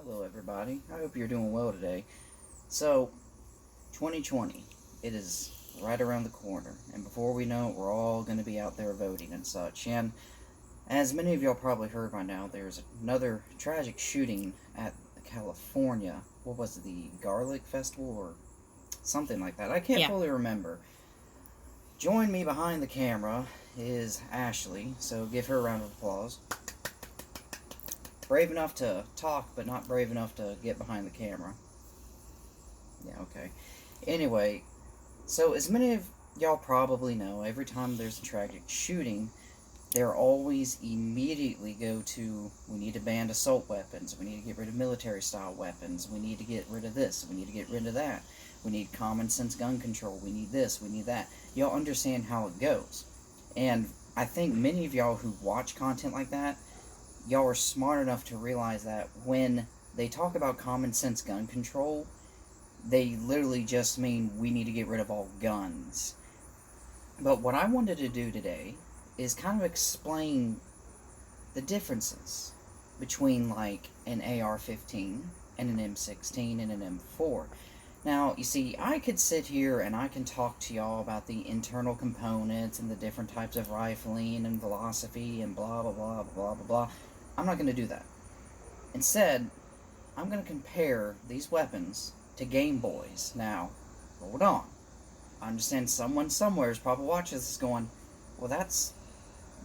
Hello, everybody. I hope you're doing well today. So, 2020, it is right around the corner, and before we know it, we're all going to be out there voting and such. And as many of y'all probably heard by now, there's another tragic shooting at California. What was it, the Garlic Festival or something like that? I can't Yeah. fully remember. Join me behind the camera is Ashley, so give her a round of applause. Brave enough to talk, but not brave enough to get behind the camera. Yeah, okay. Anyway, so as many of y'all probably know, every time there's a tragic shooting, they're always immediately go to, we need to ban assault weapons, we need to get rid of military style weapons, we need to get rid of this, we need to get rid of that, we need common sense gun control, we need this, we need that. Y'all understand how it goes. And I think many of y'all who watch content like that, y'all are smart enough to realize that when they talk about common sense gun control, they literally just mean we need to get rid of all guns. But what I wanted to do today is kind of explain the differences between like an AR-15 and an M16 and an M4. Now, you see, I could sit here and I can talk to y'all about the internal components and the different types of rifling and philosophy and blah blah blah blah blah blah. I'm not going to do that. Instead, I'm going to compare these weapons to Game Boys. Now, hold on. I understand someone somewhere is probably watching this going, well, that's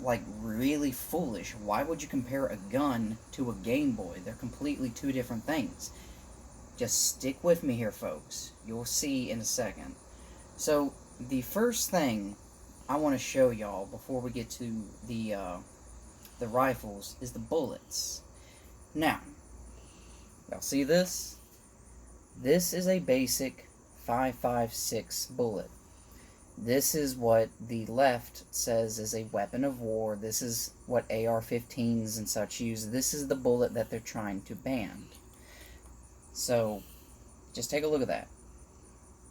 like really foolish. Why would you compare a gun to a Game Boy? They're completely two different things. Just stick with me here, folks. You'll see in a second. So, the first thing I want to show y'all before we get to the rifles is the bullets. Now, y'all see this? This is a basic 5.56 bullet. This is what the left says is a weapon of war. This is what AR-15s and such use. This is the bullet that they're trying to ban. So, just take a look at that.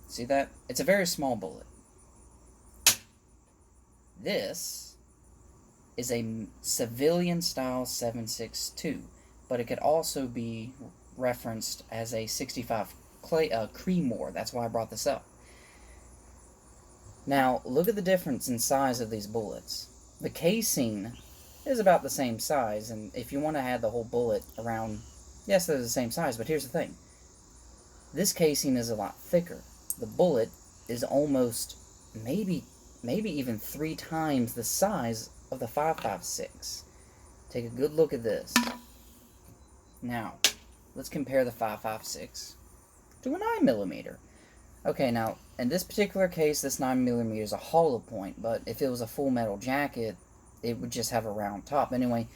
See that? It's a very small bullet. This is a civilian-style 7.62, but it could also be referenced as a 65 Creedmoor. That's why I brought this up. Now, look at the difference in size of these bullets. The casing is about the same size, and if you want to add the whole bullet around, yes, they're the same size, but here's the thing. This casing is a lot thicker. The bullet is almost, maybe even 3 times the size of the 5.56. Take a good look at this. Now, let's compare the 5.56 to a 9mm. Okay, now, in this particular case, this 9mm is a hollow point, but if it was a full metal jacket, it would just have a round top. Anyway,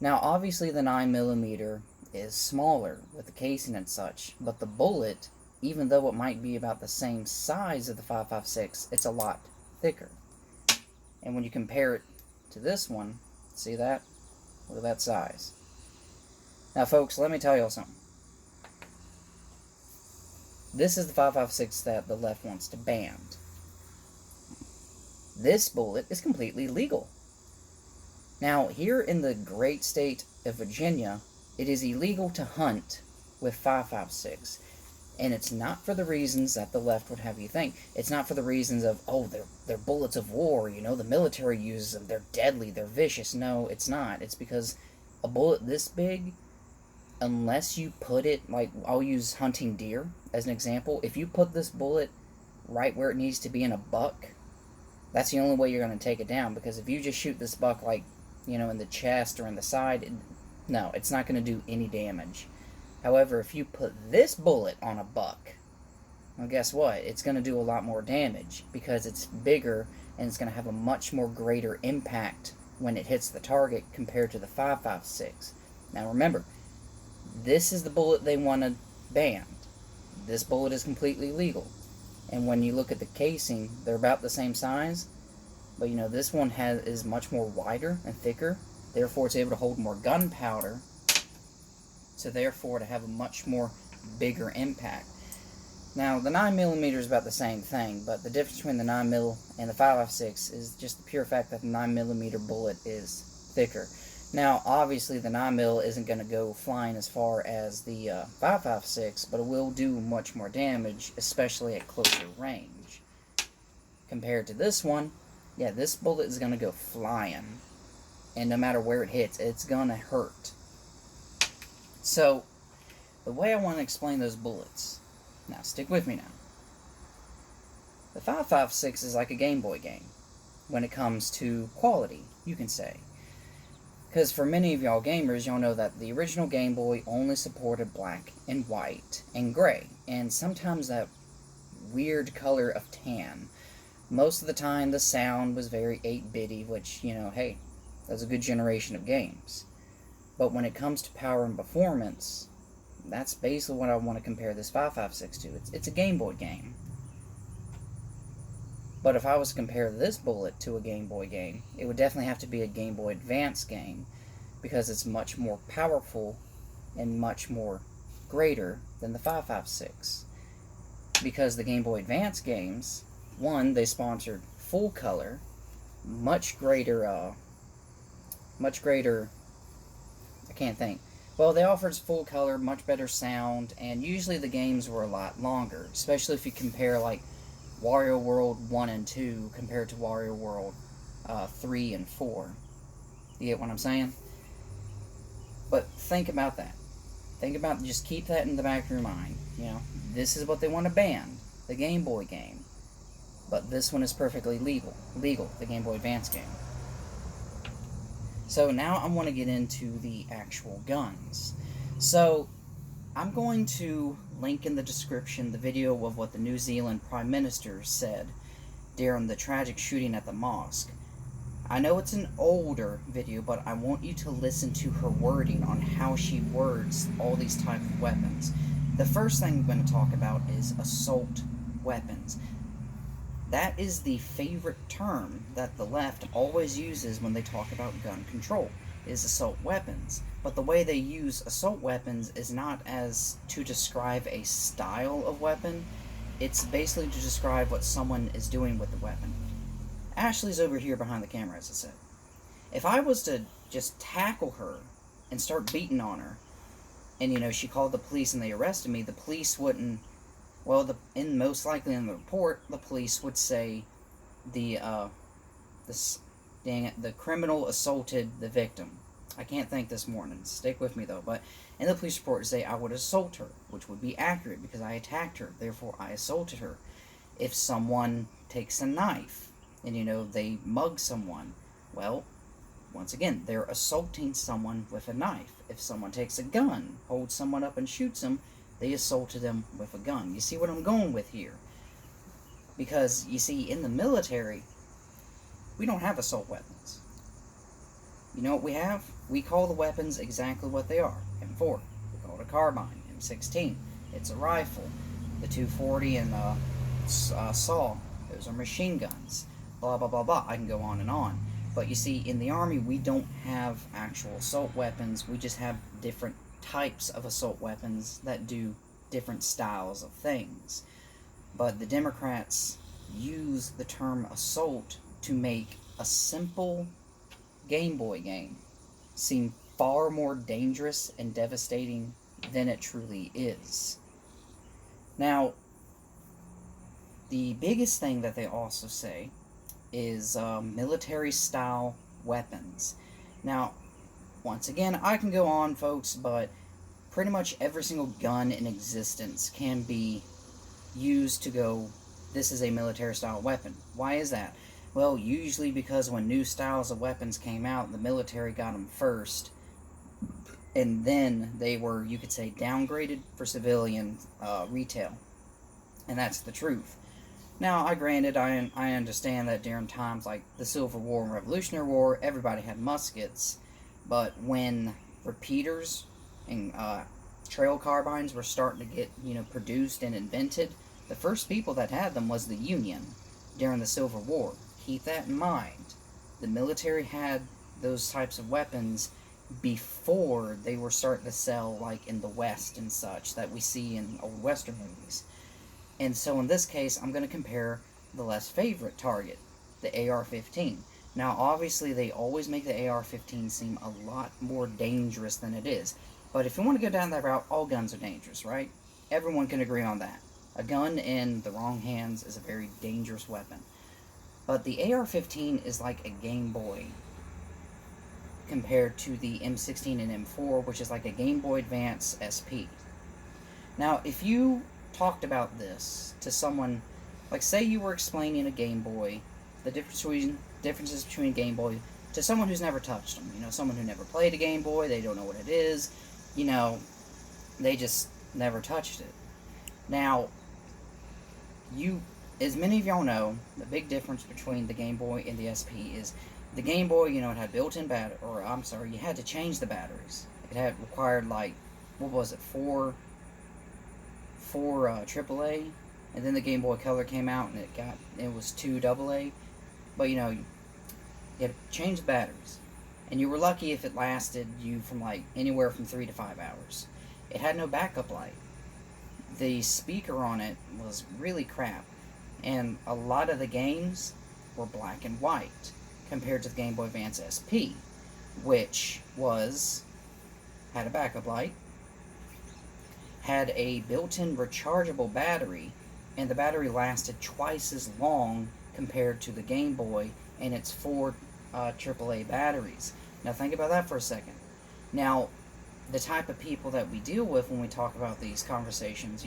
now, obviously the 9mm is smaller with the casing and such, but the bullet, even though it might be about the same size of the 5.56, it's a lot thicker. And when you compare it to this one, see that? Look at that size. Now, folks, let me tell y'all something. This is the 5.56 that the left wants to ban. This bullet is completely legal. Now, here in the great state of Virginia, it is illegal to hunt with 5.56. And it's not for the reasons that the left would have you think. It's not for the reasons of, oh, they're bullets of war, you know, the military uses them, they're deadly, they're vicious. No, it's not. It's because a bullet this big, unless you put it, like, I'll use hunting deer as an example. If you put this bullet right where it needs to be in a buck, that's the only way you're going to take it down. Because if you just shoot this buck, like, you know, in the chest or in the side, no, it's not going to do any damage. However, if you put this bullet on a buck, well, guess what? It's going to do a lot more damage because it's bigger and it's going to have a much more greater impact when it hits the target compared to the 5.56. Now remember, this is the bullet they want to ban. This bullet is completely legal. And when you look at the casing, they're about the same size, but you know, this one is much more wider and thicker, therefore it's able to hold more gunpowder, so therefore to have a much more bigger impact. Now, the 9mm is about the same thing, but the difference between the 9mm and the 5.56 is just the pure fact that the 9mm bullet is thicker. Now, obviously, the 9mm isn't going to go flying as far as the 5.56, but it will do much more damage, especially at closer range. Compared to this one, yeah, this bullet is going to go flying. And no matter where it hits, it's going to hurt. So, the way I want to explain those bullets, now stick with me now. The 5.56 is like a Game Boy game when it comes to quality, you can say. Because for many of y'all gamers, y'all know that the original Game Boy only supported black and white and gray, and sometimes that weird color of tan. Most of the time, the sound was very 8-bitty, which, you know, hey, that's a good generation of games. But when it comes to power and performance, that's basically what I want to compare this 5.56 to. It's a Game Boy game. But if I was to compare this bullet to a Game Boy game, it would definitely have to be a Game Boy Advance game, because it's much more powerful and much more greater than the 5.56. Because the Game Boy Advance games, one, they sponsored full color, much greater, I can't think. Well, they offered full color, much better sound, and usually the games were a lot longer, especially if you compare, like, Wario World 1 and 2 compared to Wario World 3 and 4. You get what I'm saying? But think about that. Think about, just keep that in the back of your mind. You know, this is what they want to ban, the Game Boy game. But this one is perfectly legal, the Game Boy Advance game. So now I want to get into the actual guns. So I'm going to link in the description the video of what the New Zealand Prime Minister said during the tragic shooting at the mosque. I know it's an older video, but I want you to listen to her wording on how she words all these type of weapons. The first thing we're going to talk about is assault weapons. That is the favorite term that the left always uses when they talk about gun control, is assault weapons. But the way they use assault weapons is not as to describe a style of weapon, it's basically to describe what someone is doing with the weapon. Ashley's over here behind the camera, as I said. If I was to just tackle her and start beating on her, and, you know, she called the police and they arrested me, the police wouldn't, well, most likely in the report, the police would say the criminal assaulted the victim. I can't think this morning. Stick with me, though. But in the police report, it say I would assault her, which would be accurate because I attacked her. Therefore, I assaulted her. If someone takes a knife and, you know, they mug someone, well, once again, they're assaulting someone with a knife. If someone takes a gun, holds someone up and shoots them, they assaulted them with a gun. You see what I'm going with here? Because, you see, in the military, we don't have assault weapons. You know what we have? We call the weapons exactly what they are. M4. We call it a carbine. M16. It's a rifle. The 240 and SAW. Those are machine guns. Blah, blah, blah, blah. I can go on and on. But you see, in the Army, we don't have actual assault weapons. We just have different types of assault weapons that do different styles of things. But the Democrats use the term assault to make a simple Game Boy game seem far more dangerous and devastating than it truly is. Now, the biggest thing that they also say is military-style weapons. Now, once again, I can go on, folks, but pretty much every single gun in existence can be used to go, this is a military-style weapon. Why is that? Well, usually because when new styles of weapons came out, the military got them first, and then they were, you could say, downgraded for civilian retail. And that's the truth. Now, granted, I understand that during times like the Civil War and Revolutionary War, everybody had muskets, but when repeaters and trail carbines were starting to get, you know, produced and invented, the first people that had them was the Union during the Civil War. Keep that in mind. The military had those types of weapons before they were starting to sell, like, in the West and such, that we see in old Western movies. And so in this case, I'm going to compare the less favorite target, the AR-15. Now, obviously, they always make the AR-15 seem a lot more dangerous than it is. But if you want to go down that route, all guns are dangerous, right? Everyone can agree on that. A gun in the wrong hands is a very dangerous weapon. But the AR-15 is like a Game Boy compared to the M16 and M4, which is like a Game Boy Advance SP. Now, if you talked about this to someone, like say you were explaining a Game Boy, the differences between Game Boy, to someone who's never touched them, someone who never played a Game Boy, they don't know what it is, they just never touched it. Now, as many of y'all know, the big difference between the Game Boy and the SP is the Game Boy, it had built-in you had to change the batteries. It had required, like, what was it, four AAA, and then the Game Boy Color came out, and it was 2 AA. But, you had to change the batteries. And you were lucky if it lasted you from, like, anywhere from 3 to 5 hours. It had no backup light. The speaker on it was really crap. And a lot of the games were black and white compared to the Game Boy Advance SP, which had a backup light, had a built-in rechargeable battery, and the battery lasted twice as long compared to the Game Boy and its 4 AAA batteries. Now think about that for a second. Now, the type of people that we deal with when we talk about these conversations,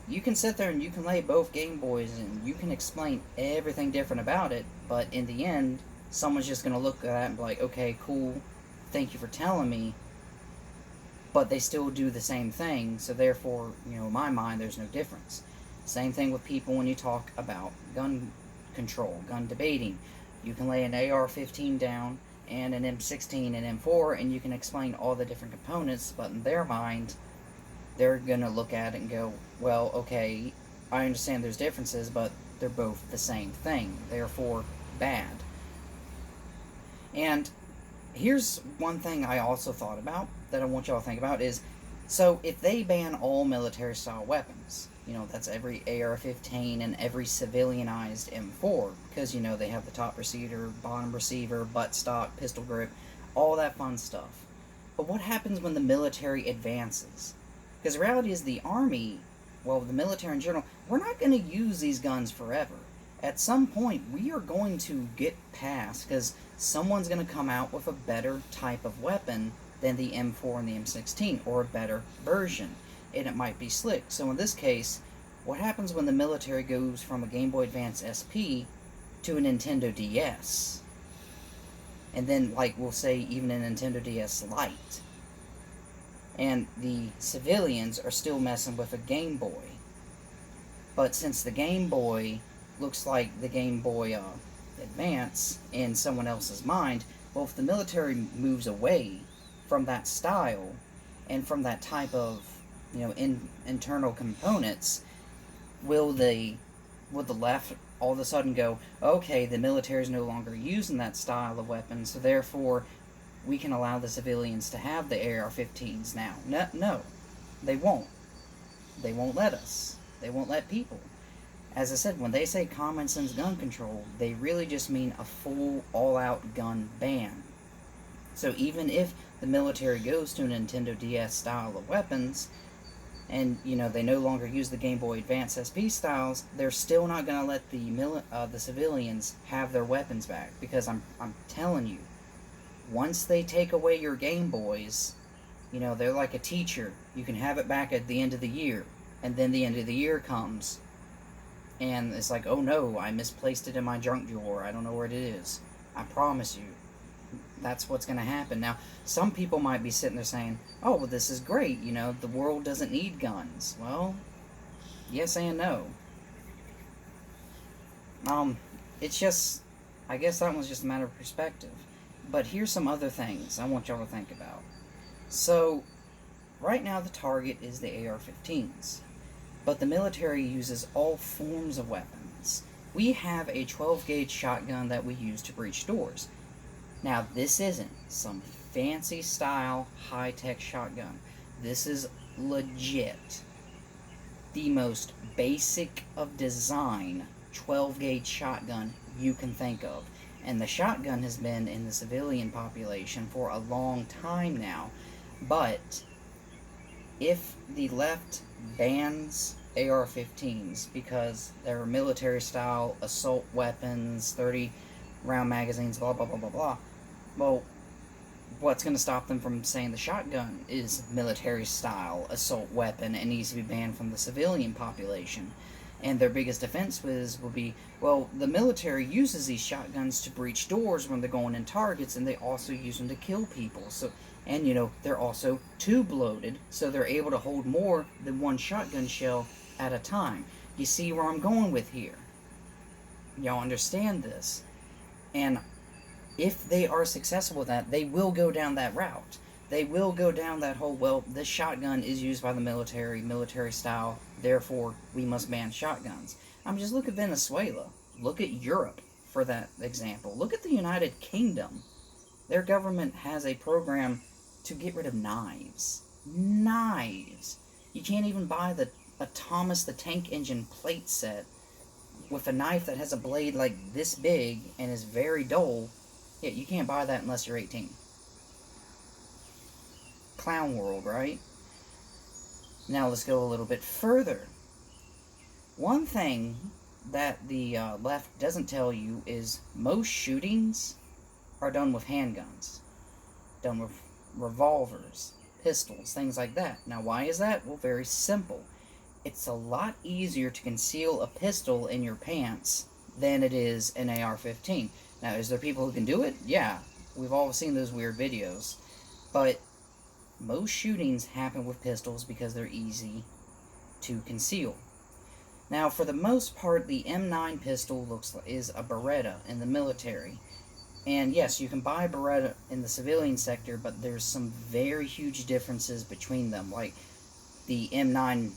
you can sit there and you can lay both Game Boys and you can explain everything different about it, but in the end, someone's just going to look at that and be like, okay, cool, thank you for telling me, but they still do the same thing, so therefore, in my mind, there's no difference. Same thing with people when you talk about gun control, gun debating. You can lay an AR-15 down and an M16 and M4, and you can explain all the different components, but in their mind, they're going to look at it and go, well, okay, I understand there's differences, but they're both the same thing, therefore bad. And here's one thing I also thought about that I want y'all to think about is, so if they ban all military-style weapons, that's every AR-15 and every civilianized M4, because, they have the top receiver, bottom receiver, buttstock, pistol grip, all that fun stuff. But what happens when the military advances? Because the reality is the Army, well, the military in general, we're not going to use these guns forever. At some point, we are going to get past, because someone's going to come out with a better type of weapon than the M4 and the M16, or a better version. And it might be slick. So in this case, what happens when the military goes from a Game Boy Advance SP to a Nintendo DS? And then, like, we'll say even a Nintendo DS Lite. And the civilians are still messing with a Game Boy. But since the Game Boy looks like the Game Boy Advance in someone else's mind, well, if the military moves away from that style and from that type of internal components, will the left all of a sudden go, okay, the military is no longer using that style of weapon, so therefore we can allow the civilians to have the AR-15s now? No, they won't. They won't let us. They won't let people. As I said, when they say common sense gun control, they really just mean a full, all-out gun ban. So even if the military goes to a Nintendo DS style of weapons, and they no longer use the Game Boy Advance SP styles, they're still not going to let the civilians have their weapons back, because I'm telling you, once they take away your Game Boys, they're like a teacher. You can have it back at the end of the year, and then the end of the year comes, and it's like, oh no, I misplaced it in my junk drawer. I don't know where it is. I promise you, that's what's going to happen. Now, some people might be sitting there saying, oh, well, this is great, the world doesn't need guns. Well, yes and no. It's just, I guess that one's just a matter of perspective. But here's some other things I want y'all to think about. So, right now the target is the AR-15s. But the military uses all forms of weapons. We have a 12-gauge shotgun that we use to breach doors. Now, this isn't some fancy style, high-tech shotgun. This is legit the most basic of design 12-gauge shotgun you can think of. And the shotgun has been in the civilian population for a long time now. But if the left bans AR-15s because they're military-style assault weapons, 30-round magazines, blah, blah, blah, blah, blah, well, what's going to stop them from saying the shotgun is military-style assault weapon and needs to be banned from the civilian population? And their biggest defense will be, well, the military uses these shotguns to breach doors when they're going in targets, and they also use them to kill people. So, and they're also tube loaded, so they're able to hold more than one shotgun shell at a time. You see where I'm going with here? Y'all understand this? And if they are successful with that, they will go down that route. They will go down that whole, well, this shotgun is used by the military style, therefore we must ban shotguns. Just look at Venezuela. Look at Europe for that example. Look at the United Kingdom. Their government has a program to get rid of knives. Knives! You can't even buy a Thomas the Tank Engine plate set with a knife that has a blade like this big and is very dull. Yeah, you can't buy that unless you're 18. Clown world, right? Now let's go a little bit further. One thing that the left doesn't tell you is most shootings are done with handguns, done with revolvers, pistols, things like that. Now why is that? Well, very simple. It's a lot easier to conceal a pistol in your pants than it is an AR-15. Now, is there people who can do it? Yeah, we've all seen those weird videos. But most shootings happen with pistols because they're easy to conceal. Now, for the most part, the M9 pistol is a Beretta in the military. And yes, you can buy a Beretta in the civilian sector, but there's some very huge differences between them. Like, the M9,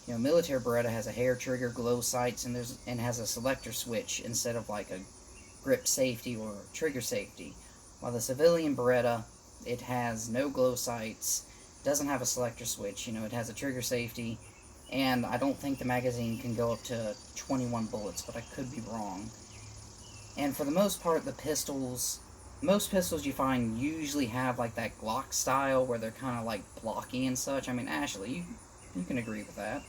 military Beretta has a hair trigger, glow sights, and has a selector switch instead of like a grip safety or trigger safety. While the civilian Beretta, it has no glow sights, doesn't have a selector switch, it has a trigger safety, and I don't think the magazine can go up to 21 bullets, but I could be wrong. And for the most part, most pistols you find usually have like that Glock style where they're kind of like blocky and such. Ashley, you can agree with that.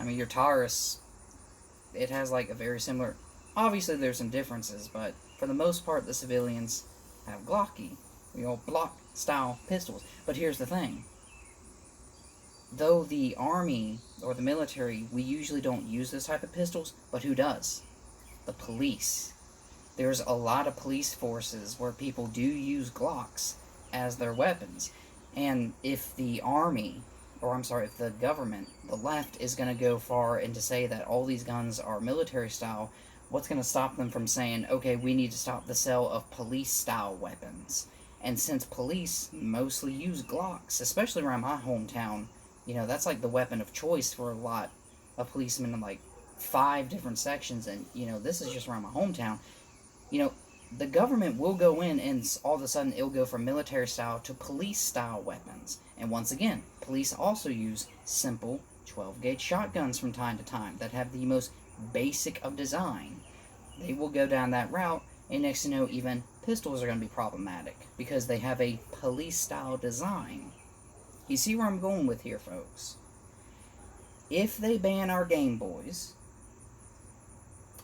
Your Taurus, it has like a very similar, obviously there's some differences, but for the most part the civilians have Glocky, block style pistols. But here's the thing. Though the army or the military, we usually don't use this type of pistols, but who does? The police. There's a lot of police forces where people do use Glocks as their weapons. And if the army, if the government, the left, is going to go far and to say that all these guns are military style, what's going to stop them from saying, okay, we need to stop the sale of police-style weapons? And since police mostly use Glocks, especially around my hometown, that's like the weapon of choice for a lot of policemen in like 5 different sections, and, this is just around my hometown. The government will go in and all of a sudden it'll go from military style to police style weapons. And once again, police also use simple 12-gauge shotguns from time to time that have the most basic of design. They will go down that route, and next thing you know, even pistols are going to be problematic because they have a police style design. You see where I'm going with here, folks? If they ban our Game Boys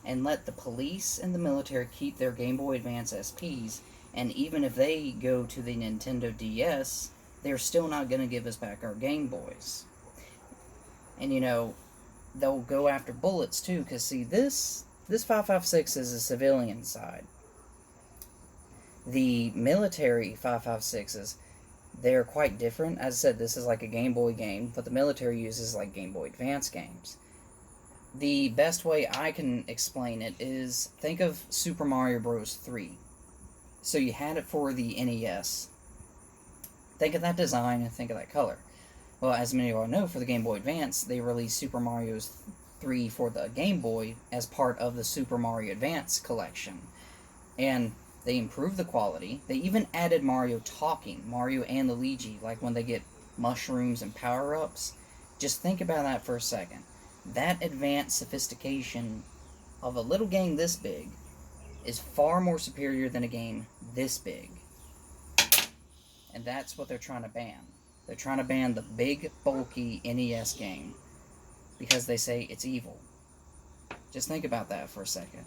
and let the police and the military keep their Game Boy Advance SPs, and even if they go to the Nintendo DS, they're still not going to give us back our Game Boys. And they'll go after bullets too, because see, this 5.56 is a civilian side. The military 5.56s, they're quite different. As I said, this is like a Game Boy game, but the military uses like Game Boy Advance games. The best way I can explain it is, think of Super Mario Bros. 3. So you had it for the NES. Think of that design and think of that color. Well, as many of you all know, for the Game Boy Advance, they released Super Mario 3 for the Game Boy as part of the Super Mario Advance collection. And they improved the quality. They even added Mario talking, Mario and Luigi, like when they get mushrooms and power-ups. Just think about that for a second. That advanced sophistication of a little game this big is far more superior than a game this big. And that's what they're trying to ban. They're trying to ban the big, bulky NES game because they say it's evil. Just think about that for a second.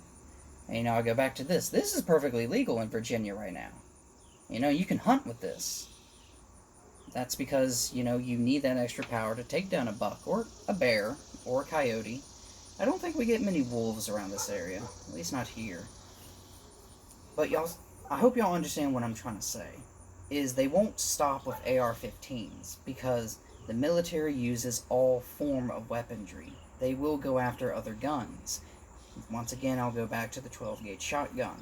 And, I go back to this. This is perfectly legal in Virginia right now. You can hunt with this. That's because, you need that extra power to take down a buck or a bear or a coyote. I don't think we get many wolves around this area. At least not here. But I hope y'all understand what I'm trying to say. Is they won't stop with AR-15s because the military uses all form of weaponry. They will go after other guns. Once again, I'll go back to the 12-gauge shotgun.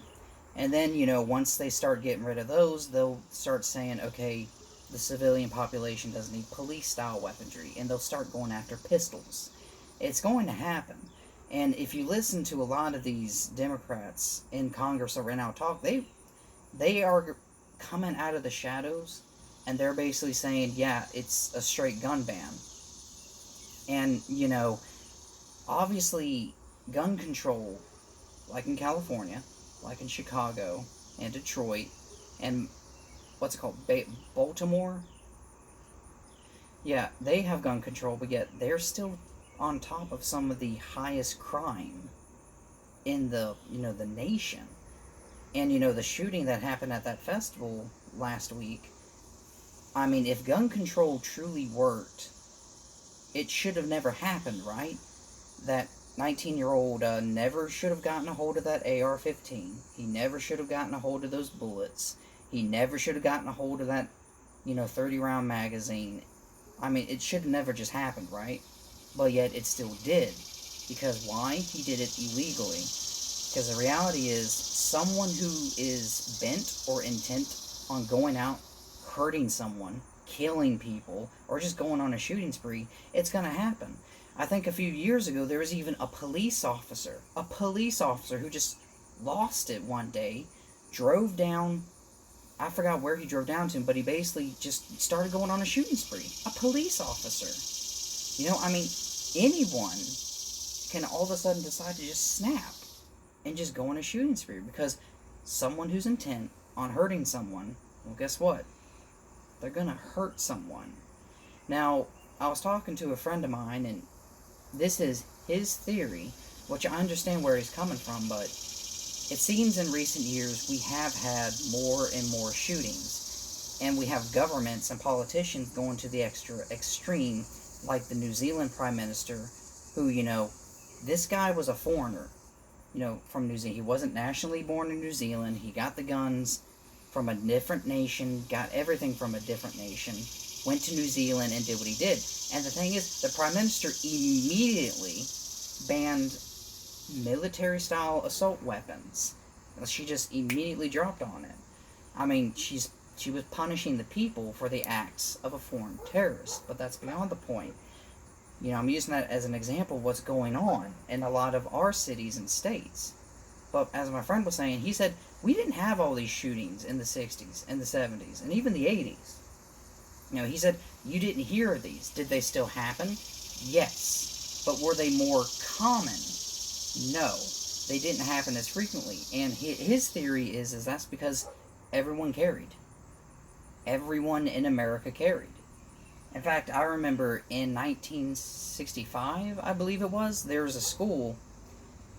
And then, once they start getting rid of those, they'll start saying, okay, the civilian population doesn't need police-style weaponry, and they'll start going after pistols. It's going to happen. And if you listen to a lot of these Democrats in Congress that right now talk, they are coming out of the shadows, and they're basically saying, yeah, it's a straight gun ban. And, obviously, gun control, like in California, like in Chicago, and Detroit, and what's it called, Baltimore? Yeah, they have gun control, but yet they're still on top of some of the highest crime in the nation. And, the shooting that happened at that festival last week, I mean, if gun control truly worked, it should have never happened, right? That 19-year-old never should have gotten a hold of that AR-15. He never should have gotten a hold of those bullets. He never should have gotten a hold of that, 30-round magazine. I mean, it should have never just happened, right? But yet it still did. Because why? He did it illegally. Because the reality is, someone who is bent or intent on going out, hurting someone, killing people, or just going on a shooting spree, it's going to happen. I think a few years ago, there was even a police officer who just lost it one day, drove down, I forgot where he drove down to, but he basically just started going on a shooting spree. A police officer. Anyone can all of a sudden decide to just snap and just go on a shooting spree because someone who's intent on hurting someone, well, guess what? They're gonna hurt someone. Now, I was talking to a friend of mine, and this is his theory, which I understand where he's coming from, but it seems in recent years we have had more and more shootings, and we have governments and politicians going to the extreme, like the New Zealand Prime Minister, who, this guy was a foreigner, from New Zealand. He wasn't nationally born in New Zealand. He got the guns from a different nation, got everything from a different nation, went to New Zealand and did what he did. And the thing is, the Prime Minister immediately banned military-style assault weapons. She just immediately dropped on it. I mean, she was punishing the people for the acts of a foreign terrorist, but that's beyond the point. I'm using that as an example of what's going on in a lot of our cities and states. But as my friend was saying, he said, we didn't have all these shootings in the 60s, and the 70s, and even the 80s. He said, you didn't hear of these. Did they still happen? Yes. But were they more common? No. They didn't happen as frequently. And his theory is that's because everyone carried. Everyone in America carried. In fact, I remember in 1965, I believe it was, there was a school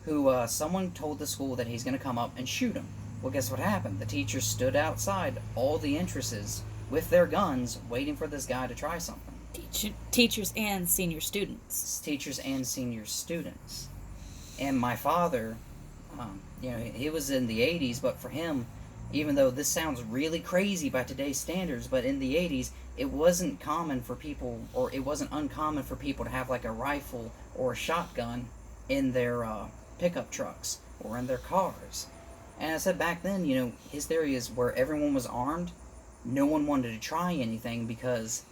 who, someone told the school that he's going to come up and shoot him. Well, guess what happened? The teachers stood outside all the entrances with their guns, waiting for this guy to try something. Teachers and senior students. Teachers and senior students. And my father, he was in the 80s, but for him, even though this sounds really crazy by today's standards, but in the 80s, it wasn't common for people, or it wasn't uncommon for people to have like a rifle or a shotgun in their pickup trucks or in their cars. And I said back then, his theory is where everyone was armed, no one wanted to try anything because,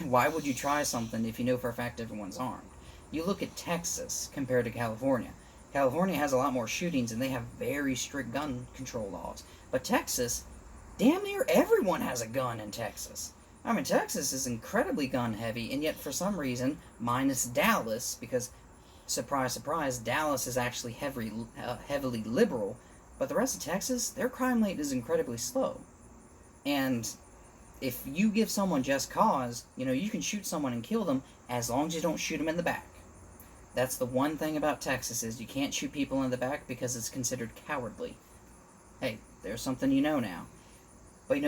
why would you try something if you know for a fact everyone's armed? You look at Texas compared to California. California has a lot more shootings and they have very strict gun control laws. But Texas, damn near everyone has a gun in Texas. I mean, Texas is incredibly gun heavy, and yet for some reason, minus Dallas, because surprise, surprise, Dallas is actually heavily liberal, but the rest of Texas, their crime rate is incredibly slow. And if you give someone just cause, you can shoot someone and kill them as long as you don't shoot them in the back. That's the one thing about Texas is you can't shoot people in the back because it's considered cowardly. Hey, there's something you know now. But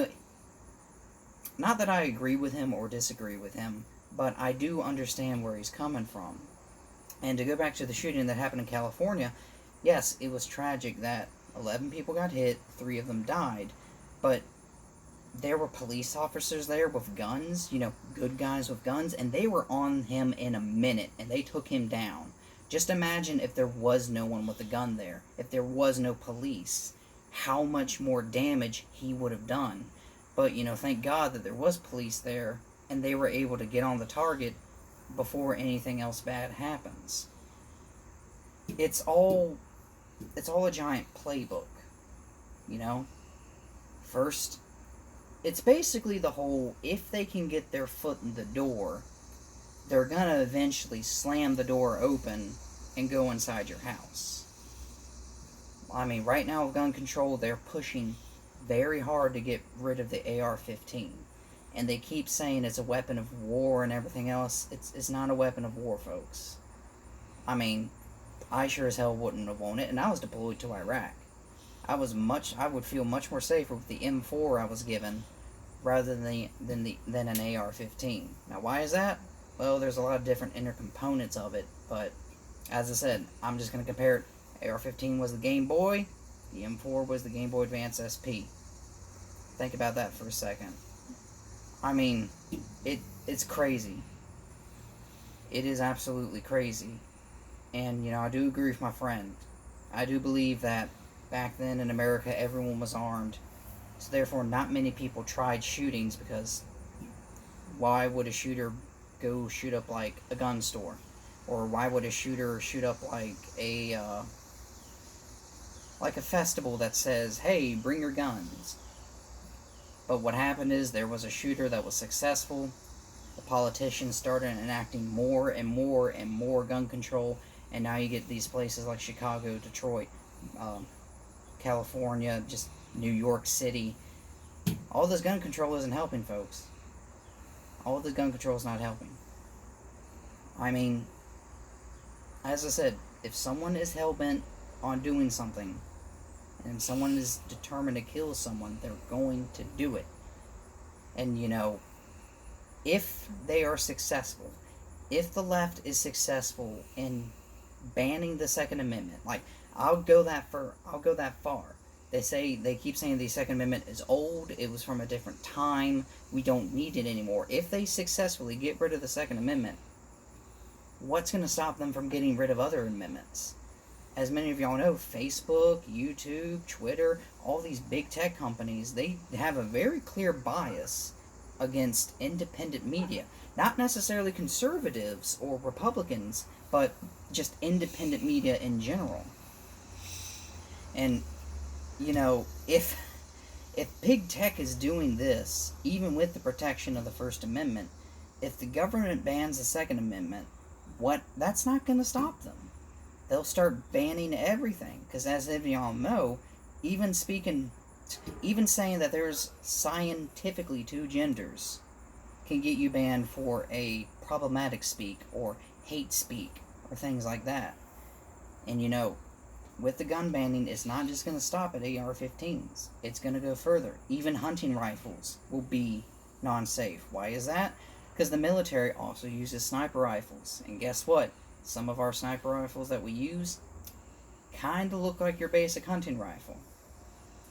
not that I agree with him or disagree with him, but I do understand where he's coming from. And to go back to the shooting that happened in California, yes, it was tragic that 11 people got hit, 3 of them died, but there were police officers there with guns, good guys with guns, and they were on him in a minute, and they took him down. Just imagine if there was no one with a gun there, if there was no police, how much more damage he would have done. But, thank God that there was police there, and they were able to get on the target before anything else bad happens. It's all a giant playbook, First, it's basically the whole, if they can get their foot in the door, they're gonna eventually slam the door open and go inside your house. I mean, right now with gun control, they're pushing very hard to get rid of the AR-15. And they keep saying it's a weapon of war and everything else. It's not a weapon of war, folks. I mean, I sure as hell wouldn't have worn it, and I was deployed to Iraq. I would feel much more safer with the M4 I was given rather than an AR-15. Now, why is that? Well, there's a lot of different inner components of it, but as I said, I'm just going to compare it. AR-15 was the Game Boy, the M4 was the Game Boy Advance SP. Think about that for a second. I mean, it's crazy. It is absolutely crazy. And, I do agree with my friend. I do believe that back then in America, everyone was armed. So therefore, not many people tried shootings because why would a shooter go shoot up, like, a gun store? Or why would a shooter shoot up, like a festival that says, hey, bring your guns? But what happened is there was a shooter that was successful. The politicians started enacting more and more and more gun control, and now you get these places like Chicago, Detroit, California, just New York City. All this gun control isn't helping, folks. All this gun control is not helping. I mean, as I said, if someone is hell-bent on doing something, and someone is determined to kill someone, they're going to do it. And, if they are successful, if the left is successful in banning the Second Amendment, like, I'll go that far. They keep saying the Second Amendment is old, it was from a different time, we don't need it anymore. If they successfully get rid of the Second Amendment, what's going to stop them from getting rid of other amendments? As many of y'all know, Facebook, YouTube, Twitter, all these big tech companies, they have a very clear bias against independent media. Not necessarily conservatives or Republicans, but just independent media in general. And, if big tech is doing this, even with the protection of the First Amendment, if the government bans the Second Amendment, that's not going to stop them. They'll start banning everything, because as if y'all know, even saying that there's scientifically 2 genders can get you banned for a problematic speak or hate speak or things like that. And with the gun banning, it's not just going to stop at AR-15s. It's going to go further. Even hunting rifles will be non-safe. Why is that? Because the military also uses sniper rifles. And guess what? Some of our sniper rifles that we use kind of look like your basic hunting rifle.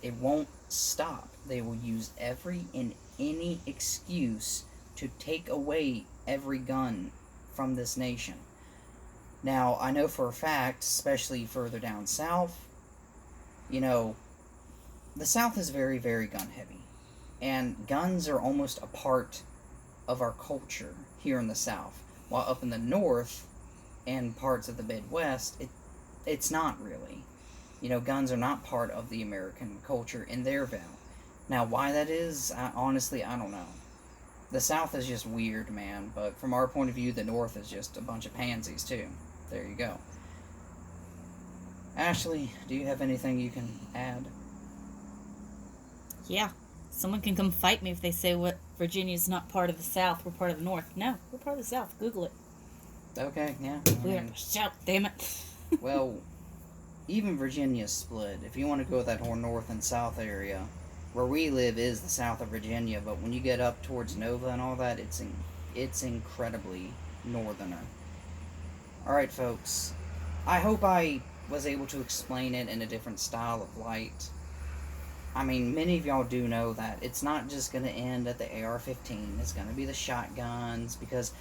It won't stop. They will use every and any excuse to take away every gun from this nation. Now, I know for a fact, especially further down south, the South is very, very gun heavy. And guns are almost a part of our culture here in the South. While up in the North and parts of the Midwest, it's not really. Guns are not part of the American culture in their view. Now, why that is, honestly, I don't know. The South is just weird, man, but from our point of view, the North is just a bunch of pansies, too. There you go. Ashley, do you have anything you can add? Yeah. Someone can come fight me if they say what Virginia's not part of the South, we're part of the North. No, we're part of the South. Google it. Okay, yeah. We are the South, damn it. Well, even Virginia's split. If you want to go with that whole north and south area, where we live is the south of Virginia, but when you get up towards Nova and all that, it's incredibly northerner. All right, folks. I hope I was able to explain it in a different style of light. I mean, many of y'all do know that it's not just going to end at the AR-15. It's going to be the shotguns, because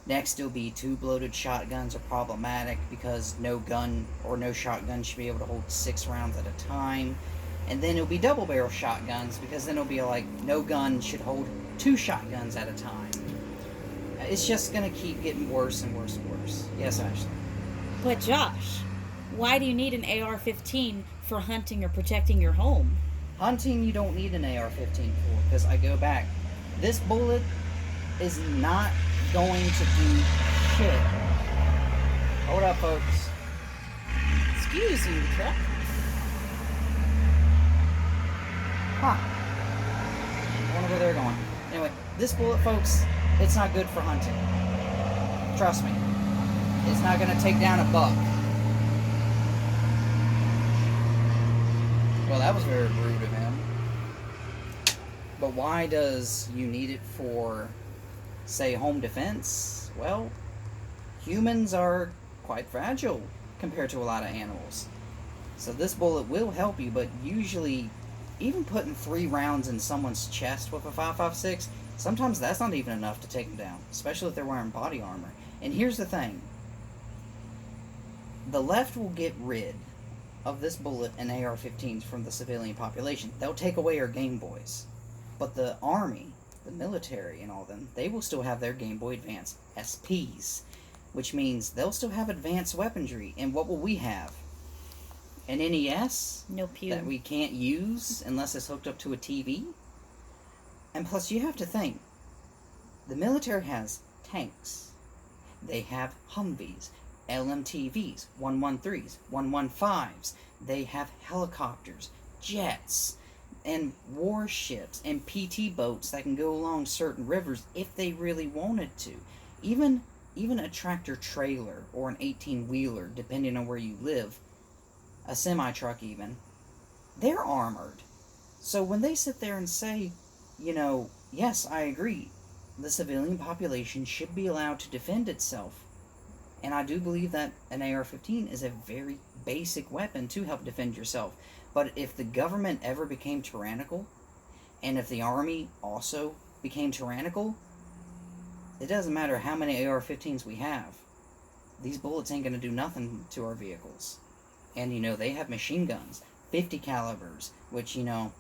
next it'll be tube-loaded shotguns are problematic because no gun or no shotgun should be able to hold 6 rounds at a time. And then it'll be double-barrel shotguns, because then it'll be like no gun should hold 2 shotguns at a time. It's just going to keep getting worse and worse and worse. Yes, Ashley? But Josh, why do you need an AR-15 for hunting or protecting your home? Hunting, you don't need an AR-15 for, because I go back. This bullet is not going to do shit. Hold up, folks. Excuse you, truck. Huh. I wonder where they're going. Anyway, this bullet, folks, it's not good for hunting. Trust me. It's not going to take down a buck. Well, that was very rude of him. But why does you need it for, say, home defense? Well, humans are quite fragile compared to a lot of animals. So this bullet will help you, but usually, even putting 3 rounds in someone's chest with a 5.56, sometimes that's not even enough to take them down, especially if they're wearing body armor. And here's the thing. The left will get rid of this bullet and AR-15s from the civilian population. They'll take away our Game Boys. But the Army, the military and all them, they will still have their Game Boy Advance SPs, which means they'll still have advanced weaponry. And what will we have? An NES? No pew. That we can't use unless it's hooked up to a TV? And plus, you have to think, the military has tanks. They have Humvees, LMTVs, 113s, 115s. They have helicopters, jets, and warships, and PT boats that can go along certain rivers if they really wanted to. Even a tractor trailer or an 18-wheeler, depending on where you live, a semi-truck even, they're armored. So when they sit there and say, you know, yes, I agree, the civilian population should be allowed to defend itself. And I do believe that an AR-15 is a very basic weapon to help defend yourself. But if the government ever became tyrannical, and if the army also became tyrannical, it doesn't matter how many AR-15s we have. These bullets ain't going to do nothing to our vehicles. And, you know, they have machine guns, 50 calibers, which, you know,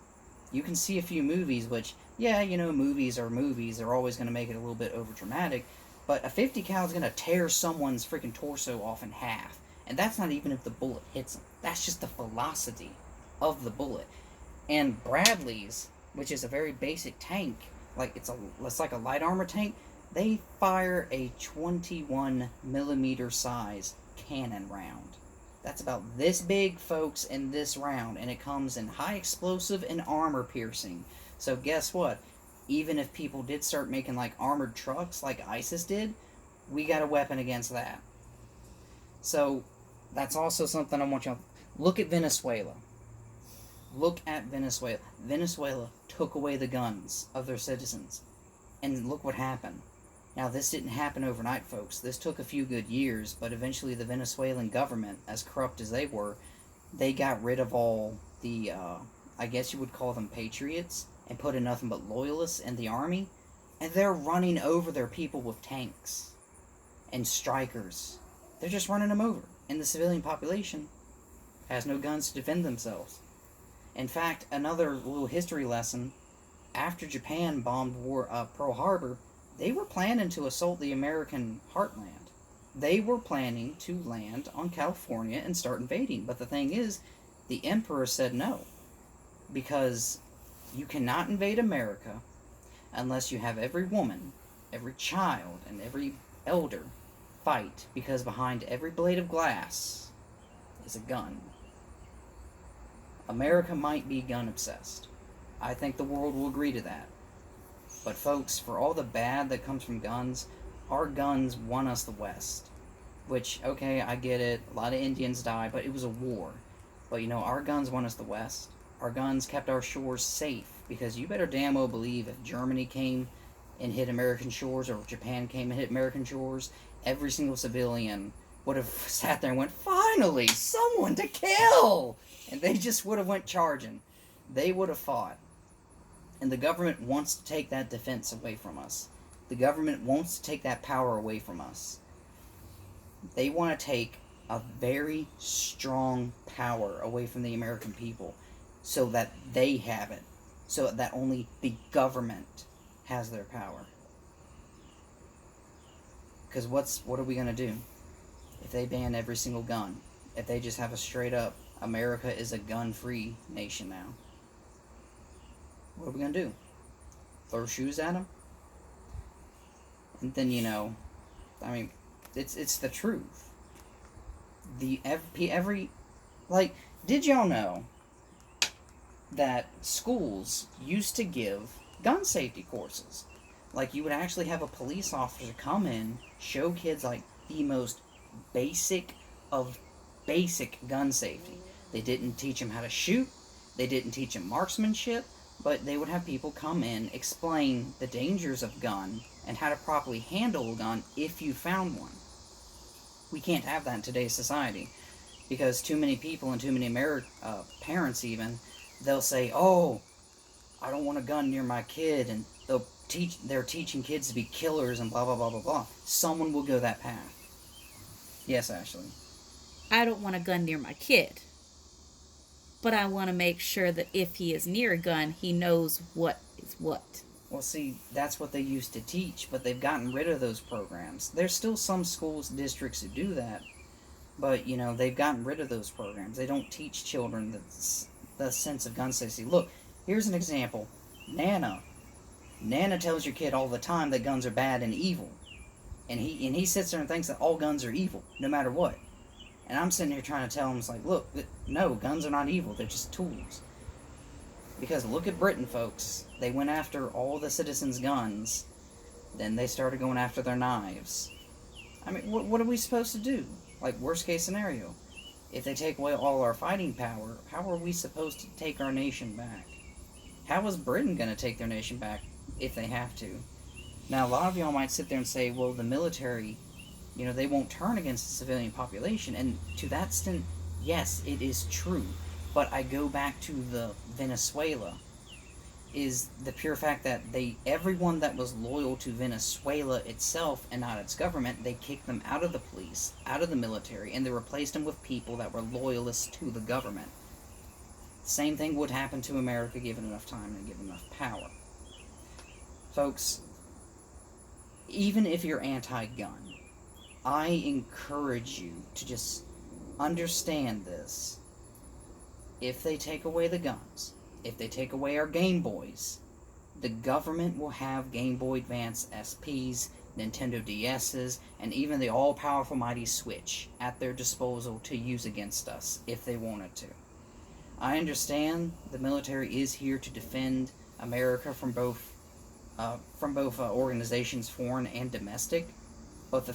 you can see a few movies, which, yeah, you know, movies are movies. They're always going to make it a little bit overdramatic. But a 50 cal is going to tear someone's freaking torso off in half. And that's not even if the bullet hits them. That's just the velocity of the bullet. And Bradley's, which is a very basic tank, like it's like a light armor tank, they fire a 21 millimeter size cannon round. That's about this big, folks, in this round, and it comes in high explosive and armor piercing. So guess what? Even if people did start making like armored trucks like ISIS did, we got a weapon against that. So that's also something I want y'all to look at. Venezuela. Look at Venezuela. Venezuela took away the guns of their citizens. And look what happened. Now, this didn't happen overnight, folks. This took a few good years, but eventually the Venezuelan government, as corrupt as they were, they got rid of all the, I guess you would call them patriots, and put in nothing but loyalists in the army, and they're running over their people with tanks and strikers. They're just running them over, and the civilian population has no guns to defend themselves. In fact, another little history lesson, after Japan bombed Pearl Harbor, they were planning to assault the American heartland. They were planning to land on California and start invading, but the thing is, the emperor said no, because you cannot invade America unless you have every woman, every child, and every elder fight because behind every blade of glass is a gun. America might be gun obsessed. I think the world will agree to that. But folks, for all the bad that comes from guns, our guns won us the West. Which, okay, I get it, a lot of Indians died, but it was a war. But you know, our guns won us the West. Our guns kept our shores safe, because you better damn well believe if Germany came and hit American shores, or if Japan came and hit American shores, every single civilian would have sat there and went, finally, someone to kill! And they just would have went charging. They would have fought. And the government wants to take that defense away from us. The government wants to take that power away from us. They want to take a very strong power away from the American people so that they have it. So that only the government has their power. Because what are we going to do if they ban every single gun? If they just have a straight up, America is a gun-free nation now. What are we going to do? Throw shoes at them? And then, you know, I mean, it's the truth. Did y'all know that schools used to give gun safety courses? Like, you would actually have a police officer come in, show kids, like, the most basic of basic gun safety. They didn't teach them how to shoot. They didn't teach them marksmanship. But they would have people come in, explain the dangers of gun, and how to properly handle a gun if you found one. We can't have that in today's society, because too many people and too many parents even, they'll say, oh, I don't want a gun near my kid, and they're teaching kids to be killers and blah, blah, blah, blah, blah. Someone will go that path. Yes, Ashley. I don't want a gun near my kid. But I want to make sure that if he is near a gun, he knows what is what. Well, see, that's what they used to teach, but they've gotten rid of those programs. There's still some schools, districts who do that, but, you know, they've gotten rid of those programs. They don't teach children the sense of gun safety. Look, here's an example. Nana tells your kid all the time that guns are bad and evil. And he sits there and thinks that all guns are evil, no matter what. And I'm sitting here trying to tell him, it's like, look, no, guns are not evil. They're just tools. Because look at Britain, folks. They went after all the citizens' guns. Then they started going after their knives. I mean, what are we supposed to do? Like, worst case scenario. If they take away all our fighting power, how are we supposed to take our nation back? How is Britain going to take their nation back if they have to? Now, a lot of y'all might sit there and say, well, the military, you know, they won't turn against the civilian population. And to that extent, yes, it is true. But I go back to the Venezuela, is the pure fact that everyone that was loyal to Venezuela itself and not its government, they kicked them out of the police, out of the military, and they replaced them with people that were loyalists to the government. Same thing would happen to America given enough time and given enough power. Folks, even if you're anti-gun, I encourage you to just understand this. If they take away the guns, if they take away our Game Boys, the government will have Game Boy Advance SPs, Nintendo DSs, and even the all-powerful mighty Switch at their disposal to use against us if they wanted to. I understand the military is here to defend America from both organizations, foreign and domestic, but the thing